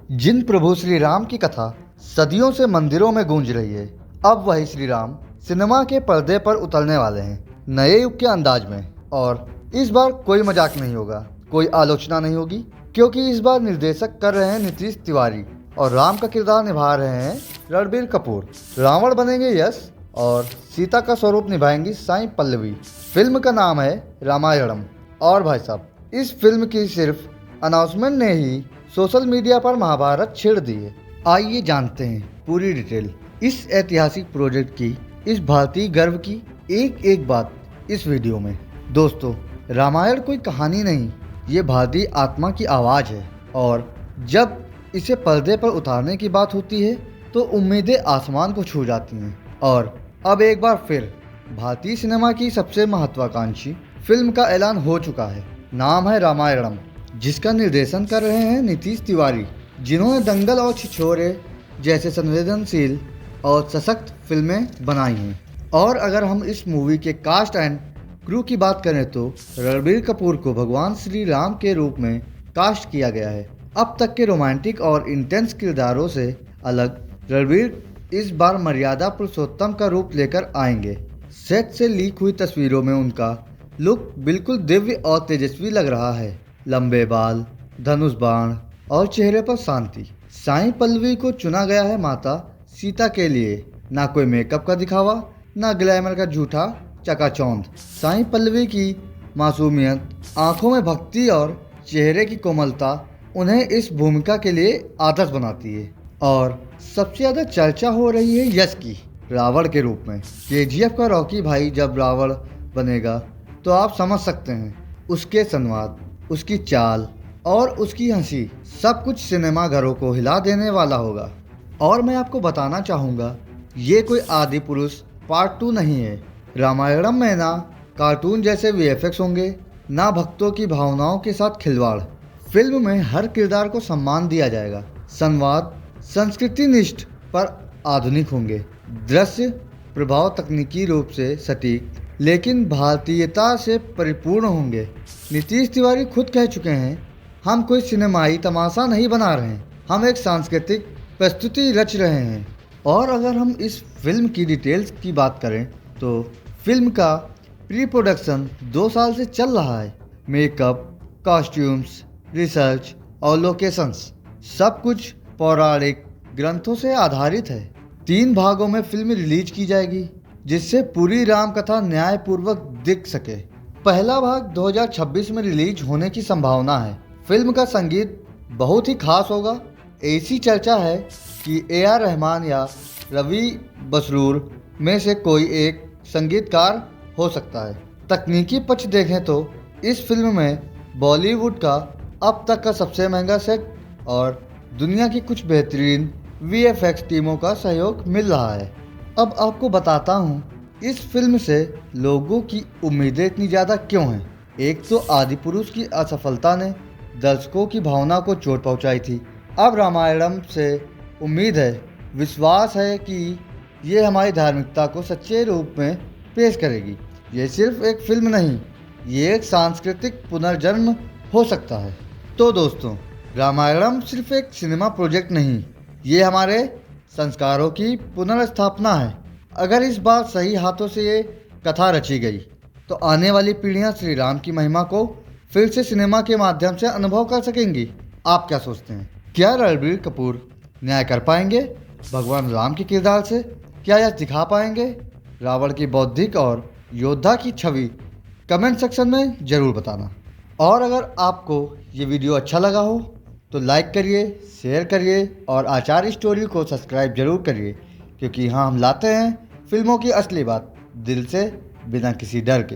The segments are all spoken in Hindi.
जिन प्रभु श्री राम की कथा सदियों से मंदिरों में गूंज रही है, अब वही श्री राम सिनेमा के पर्दे पर उतरने वाले हैं, नए युग के अंदाज में। और इस बार कोई मजाक नहीं होगा, कोई आलोचना नहीं होगी, क्योंकि इस बार निर्देशक कर रहे हैं नीतीश तिवारी और राम का किरदार निभा रहे हैं रणबीर कपूर। रावण बनेंगे यश और सीता का स्वरूप निभाएंगी साई पल्लवी। फिल्म का नाम है रामायणम। और भाई साहब, इस फिल्म की सिर्फ अनाउंसमेंट ने ही सोशल मीडिया पर महाभारत छेड़ दी है। आइए जानते हैं पूरी डिटेल इस ऐतिहासिक प्रोजेक्ट की, इस भारतीय गर्व की एक एक बात इस वीडियो में। दोस्तों, रामायण कोई कहानी नहीं, ये भारतीय आत्मा की आवाज़ है। और जब इसे पर्दे पर उतारने की बात होती है तो उम्मीदें आसमान को छू जाती हैं। और अब एक बार फिर भारतीय सिनेमा की सबसे महत्वाकांक्षी फिल्म का ऐलान हो चुका है। नाम है रामायणम, जिसका निर्देशन कर रहे हैं नीतीश तिवारी, जिन्होंने दंगल और छिछोरे जैसे संवेदनशील और सशक्त फिल्में बनाई हैं। और अगर हम इस मूवी के कास्ट एंड क्रू की बात करें तो रणबीर कपूर को भगवान श्री राम के रूप में कास्ट किया गया है। अब तक के रोमांटिक और इंटेंस किरदारों से अलग रणबीर इस बार मर्यादा पुरुषोत्तम का रूप लेकर आएंगे। सेट से लीक हुई तस्वीरों में उनका लुक बिल्कुल दिव्य और तेजस्वी लग रहा है। लंबे बाल, धनुष बाण और चेहरे पर शांति। साई पल्लवी को चुना गया है माता सीता के लिए। ना कोई मेकअप का दिखावा, ना ग्लैमर का झूठा चकाचौंध। साई पल्लवी की मासूमियत, आंखों में भक्ति और चेहरे की कोमलता उन्हें इस भूमिका के लिए आदर्श बनाती है। और सबसे ज़्यादा चर्चा हो रही है यश की रावण के रूप में। केजीएफ का रॉकी भाई जब रावण बनेगा तो आप समझ सकते हैं, उसके संवाद, उसकी चाल और उसकी हंसी, सब कुछ सिनेमा घरों को हिला देने वाला होगा। और मैं आपको बताना चाहूँगा, ये कोई आदि पुरुष पार्ट 2 नहीं है। रामायणम में ना कार्टून जैसे वीएफएक्स होंगे, ना भक्तों की भावनाओं के साथ खिलवाड़। फिल्म में हर किरदार को सम्मान दिया जाएगा। संवाद संस्कृतिनिष्ठ पर आधुनिक होंगे। दृश्य प्रभाव तकनीकी रूप से सटीक लेकिन भारतीयता से परिपूर्ण होंगे। नीतीश तिवारी खुद कह चुके हैं, हम कोई सिनेमाई तमाशा नहीं बना रहे हैं, हम एक सांस्कृतिक प्रस्तुति रच रहे हैं। और अगर हम इस फिल्म की डिटेल्स की बात करें तो फिल्म का प्री प्रोडक्शन 2 साल से चल रहा है। मेकअप, कॉस्ट्यूम्स, रिसर्च और लोकेशंस, सब कुछ पौराणिक ग्रंथों से आधारित है। 3 भागों में फिल्म रिलीज की जाएगी, जिससे पूरी राम कथा न्यायपूर्वक दिख सके। पहला भाग 2026 में रिलीज होने की संभावना है। फिल्म का संगीत बहुत ही खास होगा। ऐसी चर्चा है कि AR रहमान या रवि बसरूर में से कोई एक संगीतकार हो सकता है। तकनीकी पक्ष देखें तो इस फिल्म में बॉलीवुड का अब तक का सबसे महंगा सेट और दुनिया की कुछ बेहतरीन VFX टीमों का सहयोग मिल रहा है। अब आपको बताता हूँ इस फिल्म से लोगों की उम्मीदें इतनी ज़्यादा क्यों हैं। एक तो आदि पुरुष की असफलता ने दर्शकों की भावना को चोट पहुँचाई थी। अब रामायणम से उम्मीद है, विश्वास है कि ये हमारी धार्मिकता को सच्चे रूप में पेश करेगी। ये सिर्फ एक फिल्म नहीं, ये एक सांस्कृतिक पुनर्जन्म हो सकता है। तो दोस्तों, रामायणम सिर्फ एक सिनेमा प्रोजेक्ट नहीं, ये हमारे संस्कारों की पुनर्स्थापना है। अगर इस बार सही हाथों से ये कथा रची गई तो आने वाली पीढ़ियां श्री राम की महिमा को फिर से सिनेमा के माध्यम से अनुभव कर सकेंगी। आप क्या सोचते हैं? क्या रणबीर कपूर न्याय कर पाएंगे भगवान राम के किरदार से? क्या यह दिखा पाएंगे रावण की बौद्धिक और योद्धा की छवि? कमेंट सेक्शन में ज़रूर बताना। और अगर आपको ये वीडियो अच्छा लगा हो तो लाइक करिए, शेयर करिए और आचार्य स्टोरी को सब्सक्राइब जरूर करिए, क्योंकि यहाँ हम लाते हैं फिल्मों की असली बात दिल से, बिना किसी डर के।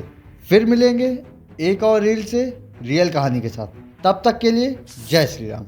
फिर मिलेंगे एक और रील से रियल कहानी के साथ। तब तक के लिए जय श्री राम।